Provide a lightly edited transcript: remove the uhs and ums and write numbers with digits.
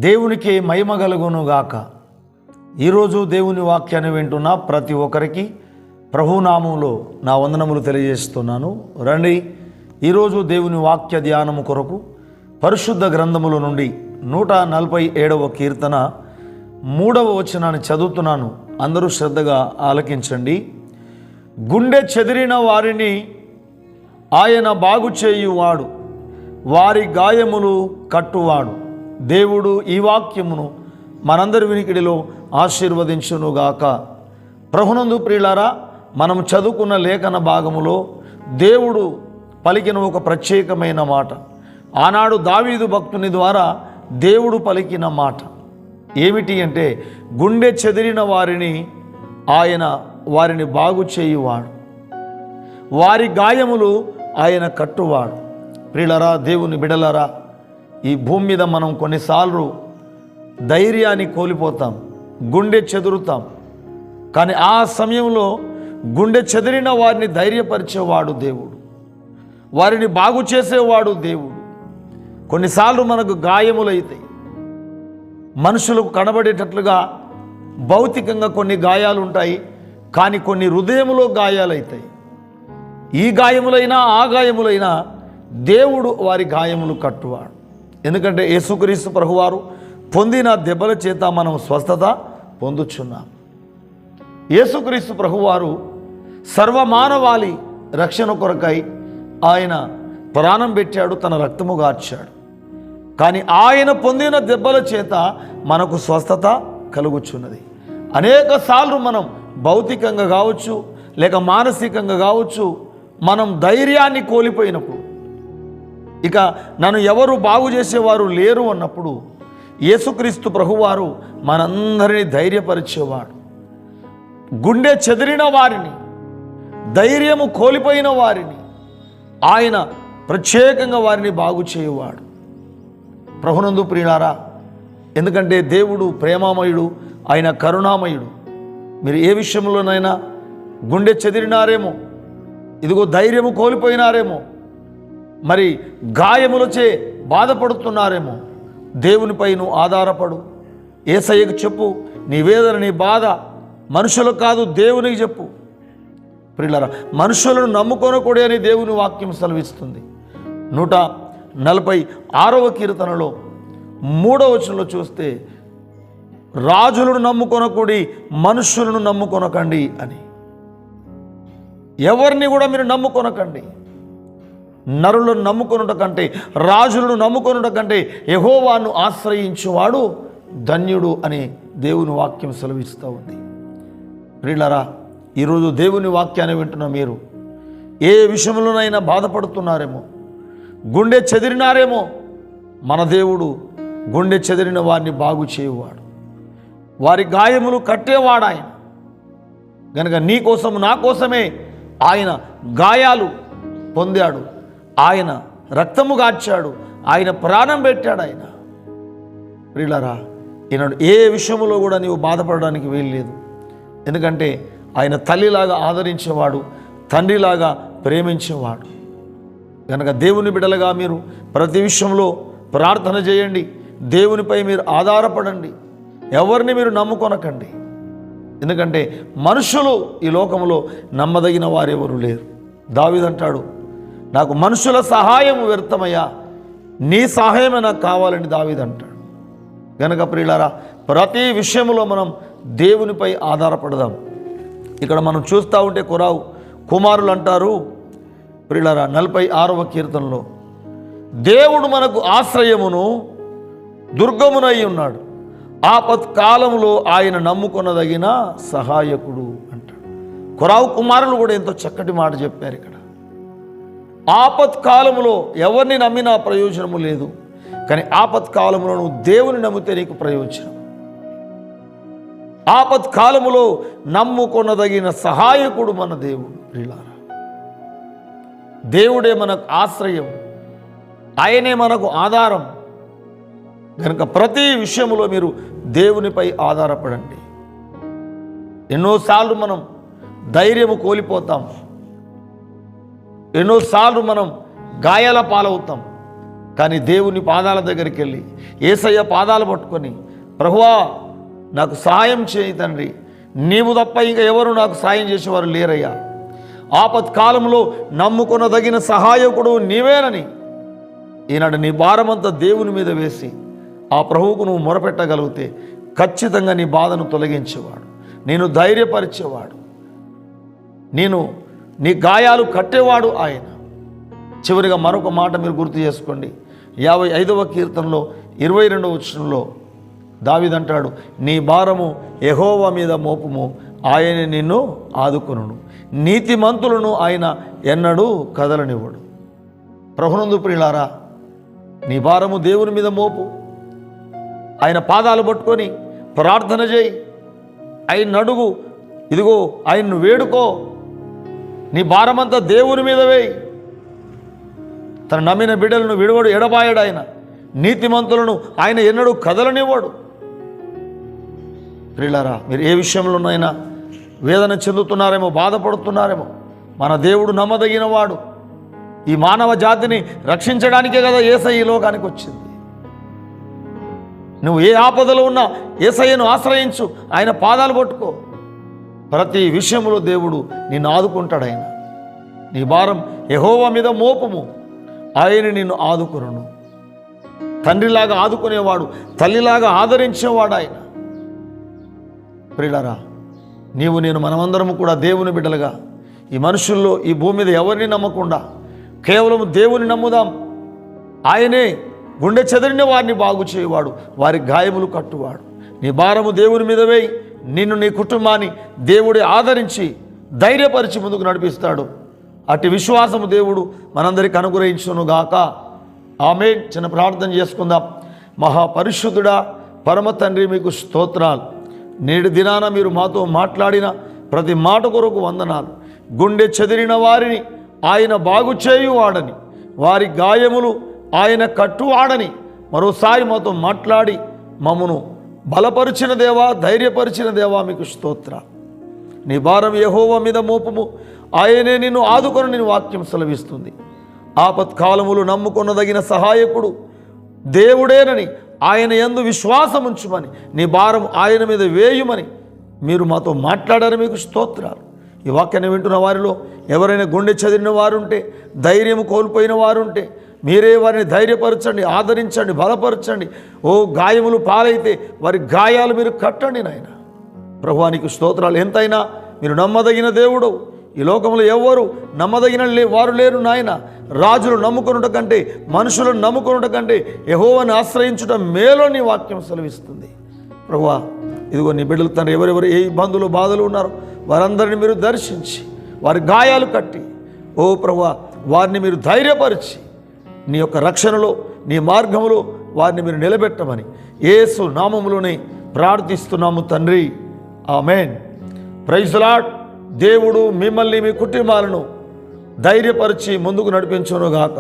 దేవునికి మహిమ కలుగునుగాక. ఈరోజు దేవుని వాక్యాన్ని వింటున్న ప్రతి ఒక్కరికి ప్రభునామంలో నా వందనములు తెలియజేస్తున్నాను. రండి, ఈరోజు దేవుని వాక్య ధ్యానము కొరకు పరిశుద్ధ గ్రంథముల నుండి 147వ కీర్తన 3వ వచనాన్ని చదువుతున్నాను. అందరూ శ్రద్ధగా ఆలకించండి. గుండె చెదిరిన వారిని ఆయన బాగు చేయువాడు, వారి గాయములు కట్టువాడు. దేవుడు ఈ వాక్యమును మనందరి వినికిడిలో ఆశీర్వదించునుగాక. ప్రభునందు ప్రియులారా, మనం చదువుకున్న లేఖన భాగములో దేవుడు పలికిన ఒక ప్రత్యేకమైన మాట, ఆనాడు దావీదు భక్తుని ద్వారా దేవుడు పలికిన మాట ఏమిటి అంటే, గుండె చెదిరిన వారిని ఆయన వారిని బాగు చేయువాడు, వారి గాయములు ఆయన కట్టువాడు. ప్రియులారా, దేవుని బిడలారా, ఈ భూమి మీద మనం కొన్నిసార్లు ధైర్యాన్ని కోల్పోతాం, గుండె చెదురుతాం. కానీ ఆ సమయంలో గుండె చెదిరిన వారిని ధైర్యపరిచేవాడు దేవుడు, వారిని బాగు చేసేవాడు దేవుడు. కొన్నిసార్లు మనకు గాయములైతాయి, మనుషులకు కనబడేటట్లుగా భౌతికంగా కొన్ని గాయాలు ఉంటాయి, కానీ కొన్ని హృదయములో గాయాలవుతాయి. ఈ గాయములైనా ఆ గాయములైనా దేవుడు వారి గాయములు కట్టువాడు. ఎందుకంటే యేసుక్రీస్తు ప్రభువారు పొందిన దెబ్బల చేత మనం స్వస్థత పొందుచున్నాం. యేసుక్రీస్తు ప్రభువారు సర్వమానవాళి రక్షణ కొరకై ఆయన ప్రాణం పెట్టాడు, తన రక్తము గార్చాడు. కానీ ఆయన పొందిన దెబ్బల చేత మనకు స్వస్థత కలుగుచున్నది. అనేక సార్లు మనం భౌతికంగా కావచ్చు, లేక మానసికంగా కావచ్చు, మనం ధైర్యాన్ని కోల్పోయినప్పుడు, ఇక నన్ను ఎవరు బాగు చేసేవారు లేరు అన్నప్పుడు యేసుక్రీస్తు ప్రభువారు మనందరినీ ధైర్యపరిచేవాడు. గుండె చెదిరిన వారిని, ధైర్యము కోల్పోయిన వారిని ఆయన ప్రత్యేకంగా వారిని బాగు చేయువాడు. ప్రభునందు ప్రియులారా, ఎందుకంటే దేవుడు ప్రేమామయుడు, ఆయన కరుణామయుడు. మీరు ఏ విషయంలోనైనా గుండె చెదిరినారేమో, ఇదిగో ధైర్యము కోల్పోయినారేమో, మరి గాయములచే బాధపడుతున్నారేమో, దేవునిపై నువ్వు ఆధారపడు. యేసయ్యకు చెప్పు నీ వేదన, నీ బాధ. మనుషులకు కాదు, దేవునికి చెప్పు. ప్రియులారా, మనుషులను నమ్ముకొనకూడదు అని దేవుని వాక్యం సెలవిస్తుంది. 146వ కీర్తనలో 3వ వచనంలో చూస్తే, రాజులను నమ్ముకొనకూడి మనుషులను నమ్ముకొనకండి అని. ఎవరిని కూడా మీరు నమ్ముకొనకండి. నరులను నమ్ముకొనుట కంటే, రాజులను నమ్ముకొనుట కంటే యెహోవాను ఆశ్రయించువాడు ధన్యుడు అని దేవుని వాక్యం సెలవిస్తూ ఉంది. ప్రియులారా, ఈరోజు దేవుని వాక్యాన్ని వింటున్న మీరు ఏ విషయంలోనైనా బాధపడుతున్నారేమో, గుండె చెదిరినారేమో, మన దేవుడు గుండె చెదిరిన వారిని బాగు చేయువాడు, వారి గాయములు కట్టేవాడు ఆయన. కనుక నీ కోసం, నా కోసమే ఆయన గాయాలు పొందాడు, ఆయన రక్తము గార్చాడు, ఆయన ప్రాణం పెట్టాడు ఆయన. ప్రియులారా, ఈనాడు ఏ విషయంలో కూడా నీవు బాధపడడానికి వీల్లేదు. ఎందుకంటే ఆయన తల్లిలాగా ఆదరించేవాడు, తండ్రిలాగా ప్రేమించేవాడు. కనుక దేవుని బిడ్డలుగా మీరు ప్రతి విషయంలో ప్రార్థన చేయండి, దేవునిపై మీరు ఆధారపడండి, ఎవరిని మీరు నమ్ముకొనకండి. ఎందుకంటే మనుషులు ఈ లోకంలో నమ్మదగిన వారెవరు లేరు. దావీదంటాడు, నాకు మనుషుల సహాయం వ్యర్థమయ్యా, నీ సహాయమే నాకు కావాలని దావీదంటాడు. గనుక ప్రియులారా, ప్రతి విషయంలో మనం దేవునిపై ఆధారపడదాం. ఇక్కడ మనం చూస్తూ ఉంటే కురావు కుమారులు అంటారు. ప్రియులారా, 46వ కీర్తనలో, దేవుడు మనకు ఆశ్రయమును దుర్గమునై ఉన్నాడు, ఆపత్కాలంలో ఆయన నమ్ముకొనదగిన సహాయకుడు అంటాడు. కురావు కుమారులు కూడా ఎంతో చక్కటి మాట చెప్పారు ఇక్కడ. ఆపత్కాలంలో ఎవరిని నమ్మినా ప్రయోజనము లేదు, కానీ ఆపత్కాలంలో నువ్వు దేవుని నమ్మితే నీకు ప్రయోజనం. ఆపత్కాలములో నమ్ముకొనదగిన సహాయకుడు మన దేవుడు. ప్రియులారా, దేవుడే మనకు ఆశ్రయం, ఆయనే మనకు ఆధారం. కనుక ప్రతి విషయంలో మీరు దేవునిపై ఆధారపడండి. ఎన్నోసార్లు మనం ధైర్యము కోల్పోతాం, ఎన్నోసార్లు మనం గాయాల పాలవుతాం. కానీ దేవుని పాదాల దగ్గరికి వెళ్ళి యేసయ్య పాదాలు పట్టుకొని, ప్రభువా నాకు సహాయం చేయి తండ్రి, నీవు తప్ప ఇంకా ఎవరు నాకు సాయం చేసేవారు లేరయ్యా, ఆపత్కాలంలో నమ్ముకొనదగిన సహాయకుడు నీవేనని ఈనాడు నీ భారమంతా దేవుని మీద వేసి ఆ ప్రభువుకు నువ్వు మొరపెట్టగలిగితే ఖచ్చితంగా నీ బాధను తొలగించేవాడు, నేను ధైర్యపరిచేవాడు, నేను నీ గాయాలు కట్టేవాడు ఆయన. చివరిగా మరొక మాట మీరు గుర్తు చేసుకోండి. 55వ కీర్తనలో 22వ వచనంలో దావీదంటాడు, నీ భారము యెహోవా మీద మోపుము, ఆయన నిన్ను ఆదుకొనును, నీతిమంతులను ఆయన ఎన్నడూ కదలనివ్వడు. ప్రభునందు ప్రియులారా, నీ భారము దేవుని మీద మోపు, ఆయన పాదాలు పట్టుకొని ప్రార్థన చేయి, ఆయన అడుగు, ఇదిగో ఆయన్ను వేడుకో, నీ భారమంతా దేవుని మీద వేయి. తన నమ్మిన బిడ్డలను విడవడు, ఎడబాయడు ఆయన, నీతిమంతులను ఆయన ఎన్నడూ కదలనివ్వడు. ప్రియులారా, మీరు ఏ విషయంలోనైనా వేదన చెందుతున్నారేమో, బాధపడుతున్నారేమో, మన దేవుడు నమ్మదగిన వాడు. ఈ మానవ జాతిని రక్షించడానికే కదా యేసయ్య ఈ లోకానికి వచ్చింది. నువ్వు ఏ ఆపదలో ఉన్నా యేసయ్యను ఆశ్రయించు, ఆయన పాదాలు పట్టుకో. ప్రతి విషయంలో దేవుడు నిన్ను ఆదుకుంటాడు. ఆయన నీ భారం యెహోవా మీద మోపము, ఆయన నిన్ను ఆదుకొనును. తండ్రిలాగా ఆదుకునేవాడు, తల్లిలాగా ఆదరించేవాడు ఆయన. ప్రియులారా, నీవు నేను మనమందరము కూడా దేవుని బిడ్డలుగా ఈ మనుషుల్లో ఈ భూమి మీద ఎవరిని నమ్మకుండా కేవలం దేవుని నమ్ముదాం. ఆయనే గుండె చెదిరిన వారిని బాగు చేయవాడు, వారి గాయములు కట్టువాడు. నీ భారము దేవుని మీద వేయి, నిన్ను నీ కుటుంబాన్ని దేవుడే ఆదరించి ధైర్యపరిచి ముందుకు నడిపిస్తాడు. అట్టి విశ్వాసము దేవుడు మనందరికీ అనుగ్రహించును గాక. ఆమేన్. చిన్న ప్రార్థన చేసుకుందాం. మహాపరిశుద్ధుడా, పరమ తండ్రి, మీకు స్తోత్రాలు. నేటి దినాన మీరు మాతో మాట్లాడిన ప్రతి మాట కొరకు వందనాలు. గుండె చెదిరిన వారిని ఆయన బాగు చేయువాడని, వారి గాయములు ఆయన కట్టువాడని మరోసారి మాతో మాట్లాడి మమ్మను బలపరిచిన దేవా, ధైర్యపరిచిన దేవా, మీకు స్తోత్ర. నీ భారం యెహోవా మీద మోపము, ఆయనే నిన్ను ఆదుకొని నేను వాక్యం సెలవిస్తుంది. ఆపత్కాలములు నమ్ముకొనదగిన సహాయకుడు దేవుడేనని, ఆయన యందు విశ్వాసం ఉంచుమని, నీ భారం ఆయన మీద వేయుమని మీరు మాతో మాట్లాడారు. మీకు స్తోత్రాలు. ఈ వాక్యాన్ని వింటున్న వారిలో ఎవరైనా గుండె చెదిరిన వారుంటే, ధైర్యం కోల్పోయిన వారుంటే, మీరే వారిని ధైర్యపరచండి, ఆదరించండి, బలపరచండి. ఓ గాయములు పాలైతే వారి గాయాలు మీరు కట్టండి నాయన. ప్రభువానికి స్తోత్రాలు. ఎంతైనా మీరు నమ్మదగిన దేవుడు. ఈ లోకంలో ఎవ్వరు నమ్మదగిన వారు లేరు నాయన. రాజులు నమ్ముకొనుట కంటే, మనుషులను నమ్ముకొనుట కంటే యెహోవాను ఆశ్రయించుట మేలు నీ వాక్యం సెలవిస్తుంది. ప్రభువా, ఇదిగో నీ బిడ్డలు తండ్రి ఎవరెవరు ఏ ఇబ్బందులు బాధలు ఉన్నారో వారందరిని మీరు దర్శించి వారి గాయాలు కట్టి, ఓ ప్రభువా, వారిని మీరు ధైర్యపరిచి నీ యొక్క రక్షణలో, నీ మార్గములో వారిని మీరు నిలబెట్టమని యేసు నామములోనే ప్రార్థిస్తున్నాము తండ్రి. ఆమేన్. Praise the lord. దేవుడు మిమ్మల్ని, మీ కుటుంబాలను ధైర్యపరిచి ముందుకు నడిపించును గాక.